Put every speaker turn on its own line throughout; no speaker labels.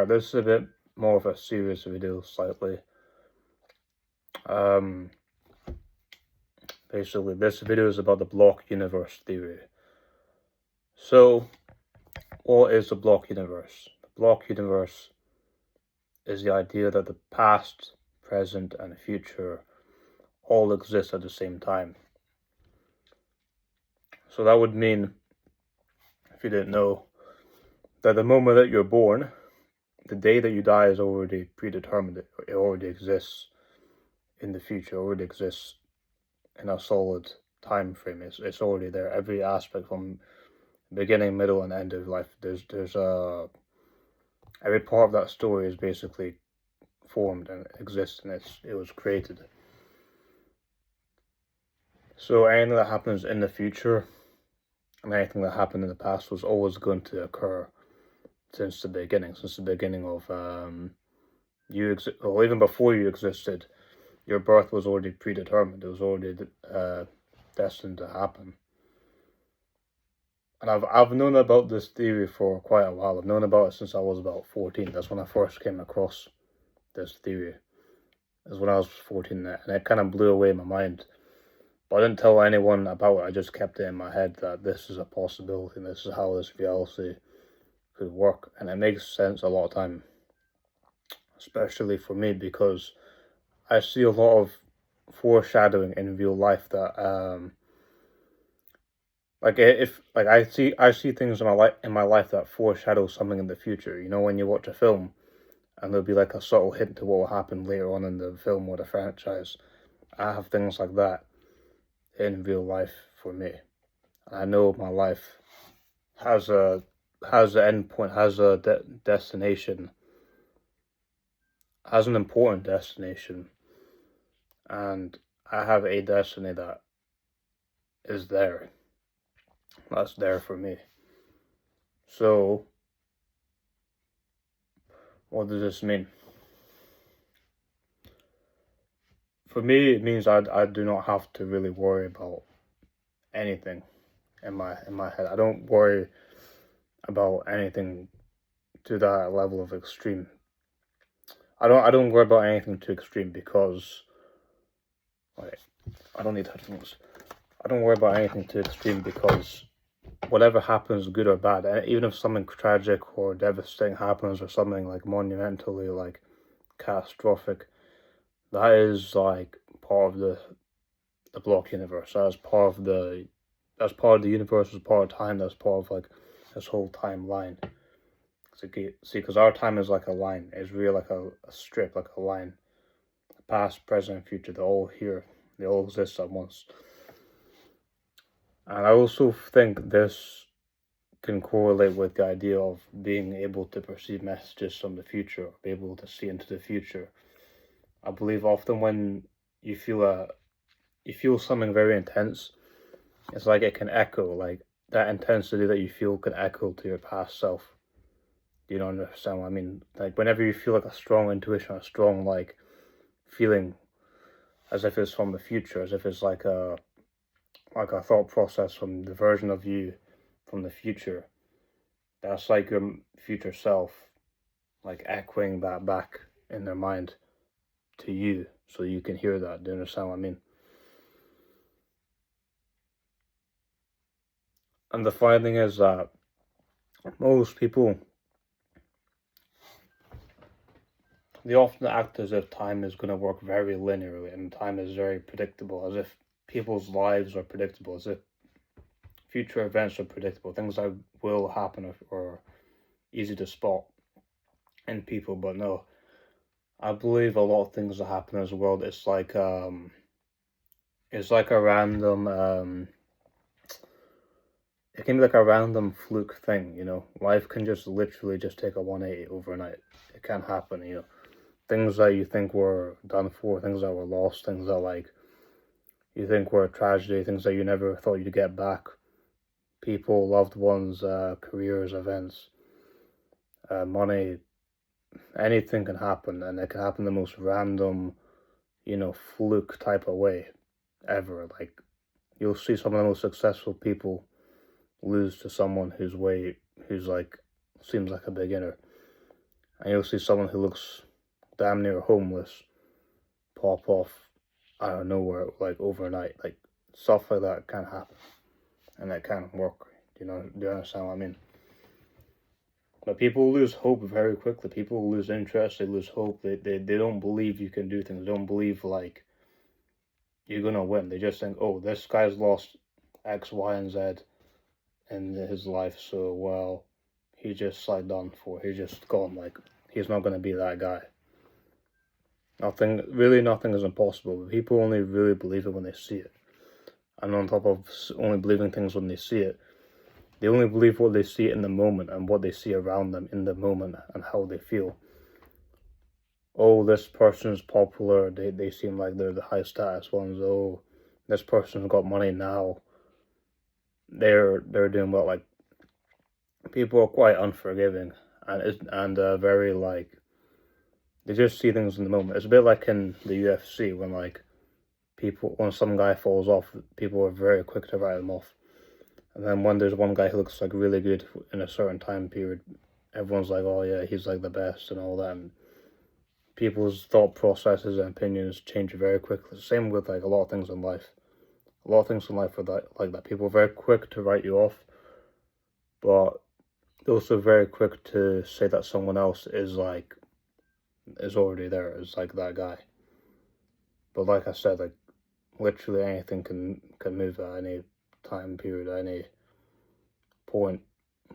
Alright, this is a bit more of a serious video, slightly. Um, Basically, this video is about the block universe theory. So, what is the block universe? The block universe is the idea that the past, present, and future all exist at the same time. So that would mean, if you didn't know, that the moment that you're born, the day that you die is already predetermined. It already exists in the future, already exists in a solid time frame. It's already there. Every aspect from beginning, middle, and end of life. There's every part of that story is basically formed and exists, and it was created. So anything that happens in the future and anything that happened in the past was always going to occur since the beginning of or even before you existed. Your birth was already predetermined. It was already destined to happen. And I've known about this theory for quite a while. I've known about it since I was about 14. That's when I first came across this theory. It was when I was 14, and it kind of blew away my mind. But I didn't tell anyone about it. I just kept it in my head that this is a possibility, and this is how this reality could work. And it makes sense a lot of time, especially for me, because I see a lot of foreshadowing in real life that I see things in my life that foreshadow something in the future. You know, when you watch a film and there'll be like a subtle hint to what will happen later on in the film or the franchise. I have things like that in real life for me. I know my life has an end point, has a destination, has an important destination, and I have a destiny that is there. That's there for me. So, what does this mean? For me, it means I do not have to really worry about anything in my head. I don't worry about anything to that level of extreme. I don't worry about anything too extreme because I don't need headphones. I don't worry about anything too extreme because whatever happens, good or bad, and even if something tragic or devastating happens or something like monumentally like catastrophic, that is like part of the block universe. That's part of the universe, that's part of time, that's part of like this whole timeline. See, because our time is like a line. It's really like a strip, like a line. Past, present, future, they're all here. They all exist at once. And I also think this can correlate with the idea of being able to perceive messages from the future, be able to see into the future. I believe often when you feel something very intense, it's like it can echo, like that intensity that you feel can echo to your past self. You don't understand what I mean? Like whenever you feel like a strong intuition, a strong like feeling, as if it's from the future, as if it's like a thought process from the version of you from the future. That's like your future self, like echoing that back in their mind to you, so you can hear that. Do you understand what I mean? And the funny thing is that most people, they often act as if time is going to work very linearly and time is very predictable, as if people's lives are predictable, as if future events are predictable, things that will happen or easy to spot in people. But no, I believe a lot of things that happen in this world, it's like a random it can be like a random fluke thing, you know. Life can just literally just take a 180 overnight. It can happen, you know. Things that you think were done for, things that were lost, things that like you think were a tragedy, things that you never thought you'd get back. People, loved ones, careers, events, money, anything can happen, and it can happen the most random, you know, fluke type of way ever. Like you'll see some of the most successful people lose to someone who's like seems like a beginner. and you'll see someone who looks damn near homeless pop off out of nowhere, like overnight. Like stuff like that can happen, and that can work. Do you understand what I mean? But people lose hope very quickly. People lose interest. They lose hope. They don't believe you can do things. They don't believe like you're gonna win. They just think, oh, this guy's lost X, Y, and Z in his life, so well, he's just like done for. He's just gone. Like he's not gonna be that guy. Nothing is impossible. But people only really believe it when they see it. And on top of only believing things when they see it, they only believe what they see in the moment and what they see around them in the moment and how they feel. Oh, this person's popular. They seem like they're the high status ones. Oh, this person's got money now. They're doing well. Like people are quite unforgiving and very like they just see things in the moment. It's a bit like in the UFC when some guy falls off, people are very quick to write him off. And then when there's one guy who looks like really good in a certain time period, everyone's like, oh yeah, he's like the best and all that. And people's thought processes and opinions change very quickly. Same with like a lot of things in life. A lot of things in life are like that. People are very quick to write you off, but they're also very quick to say that someone else is already there, is like that guy. But like I said, like literally anything can move at any time period, at any point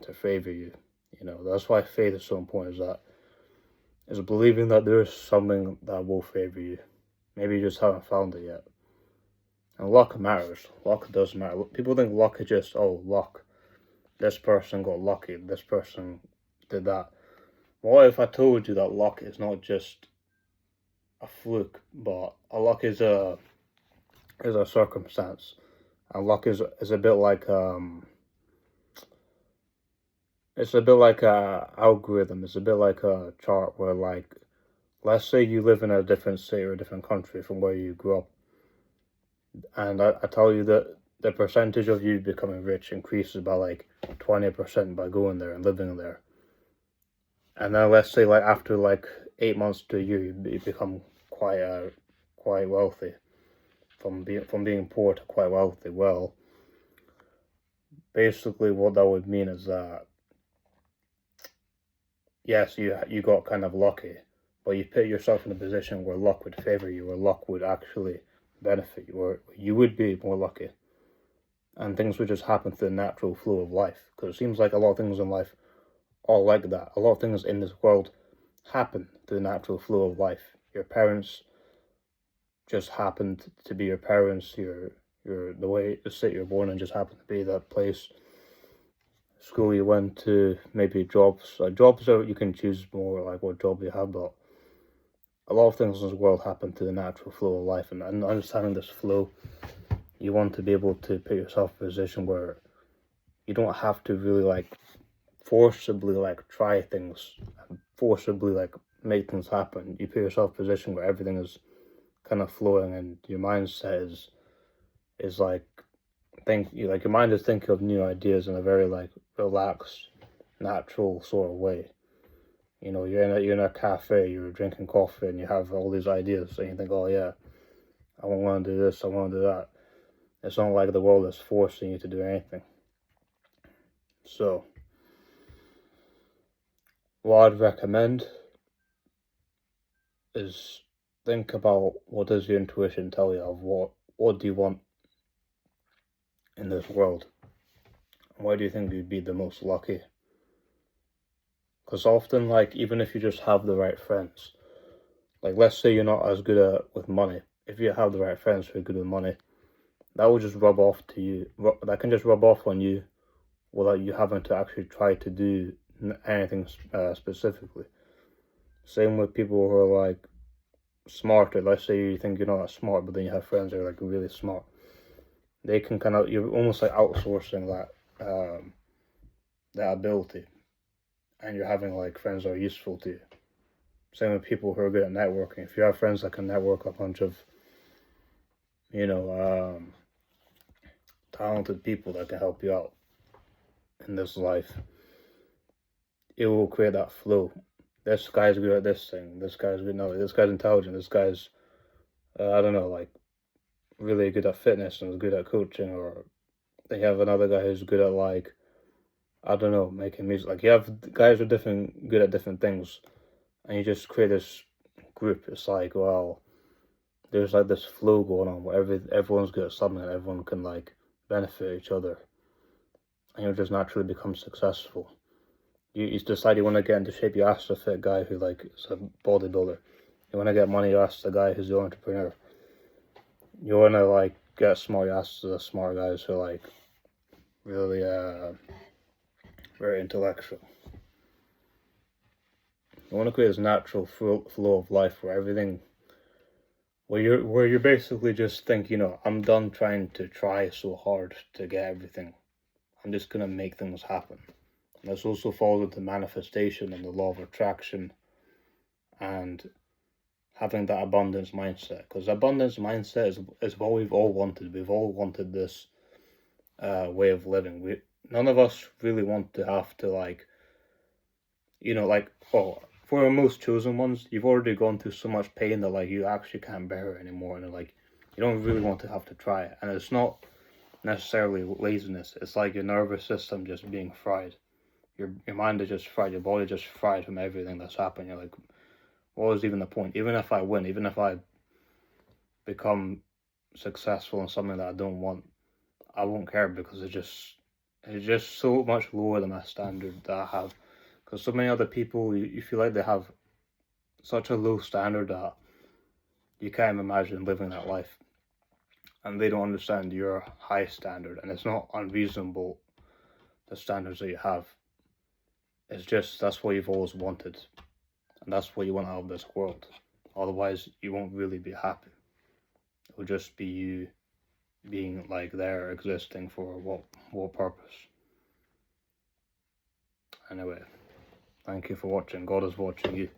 to favor you. That's why faith is so important. Is believing that there is something that will favor you. Maybe you just haven't found it yet. And luck matters. Luck does matter. People think luck is just, oh, luck. This person got lucky. This person did that. What if I told you that luck is not just a fluke, but a luck is a circumstance, and luck is a bit like it's a bit like a algorithm. It's a bit like a chart where like let's say you live in a different state or a different country from where you grew up, and I tell you that the percentage of you becoming rich increases by like 20% by going there and living there. And then let's say like after like 8 months to a year, you become quite wealthy, from being poor to quite wealthy. Well, basically what that would mean is that yes, you got kind of lucky, but you put yourself in a position where luck would favor you, where luck would actually benefit you, where you would be more lucky, and things would just happen through the natural flow of life. Because it seems like a lot of things in life are like that. A lot of things in this world happen through the natural flow of life. Your parents just happened to be your parents. Your the way the state you're born in just happened to be that place. School you went to, maybe jobs. Jobs are you can choose more like what job you have, but a lot of things in this world happen to the natural flow of life, and understanding this flow, you want to be able to put yourself in a position where you don't have to really like forcibly like try things and forcibly like make things happen. You put yourself in a position where everything is kind of flowing and your mindset is like your mind is thinking of new ideas in a very like relaxed, natural sort of way. You're in a cafe, you're drinking coffee, and you have all these ideas, and you think, oh yeah, I want to do this, I want to do that. It's not like the world is forcing you to do anything. So, what I'd recommend is think about what does your intuition tell you of what do you want in this world? Why do you think you'd be the most lucky? Because often, like, even if you just have the right friends, like, let's say you're not as good with money. If you have the right friends who are good with money, that will just rub off to you. That can just rub off on you without you having to actually try to do anything specifically. Same with people who are, like, smarter. Let's say you think you're not that smart, but then you have friends that are, like, really smart. They can you're almost, like, outsourcing that ability. And you're having like friends that are useful to you. Same with people who are good at networking. If you have friends that can network a bunch of, talented people that can help you out in this life, it will create that flow. this guy's good at this thing, this guy's good, no, this guy's intelligent, this guy's, I don't know, like, really good at fitness and is good at coaching, or they have another guy who's good at, like, I don't know, making music. Like, you have guys who are good at different things, and you just create this group. It's like, well, there's like this flow going on where everyone's good at something and everyone can like benefit each other, and you'll just naturally become successful. You decide you want to get into shape, you ask the fit guy who like is a bodybuilder. You want to get money, you ask the guy who's the entrepreneur. You want to like get smart, you ask the smart guys who are like really very intellectual. You want to create this natural flow of life where everything, where you basically just think, I'm done trying to try so hard to get everything. I'm just gonna make things happen. And this also falls into manifestation and the law of attraction, and having that abundance mindset. Because abundance mindset is what we've all wanted. We've all wanted this way of living. None of us really want to have to for the most chosen ones, you've already gone through so much pain that like you actually can't bear it anymore, and like you don't really want to have to try it. And it's not necessarily laziness. It's like your nervous system just being fried. Your mind is just fried. Your body just fried from everything that's happened. You're like, what was even the point? Even if I win, even if I become successful in something that I don't want, I won't care, because it's just so much lower than my standard that I have. Because so many other people, you feel like they have such a low standard that you can't imagine living that life. And they don't understand your high standard. And it's not unreasonable, the standards that you have. It's just, that's what you've always wanted. And that's what you want out of this world. Otherwise, you won't really be happy. It will just be you being like there, existing for what purpose. Anyway. Thank you for watching. God is watching you.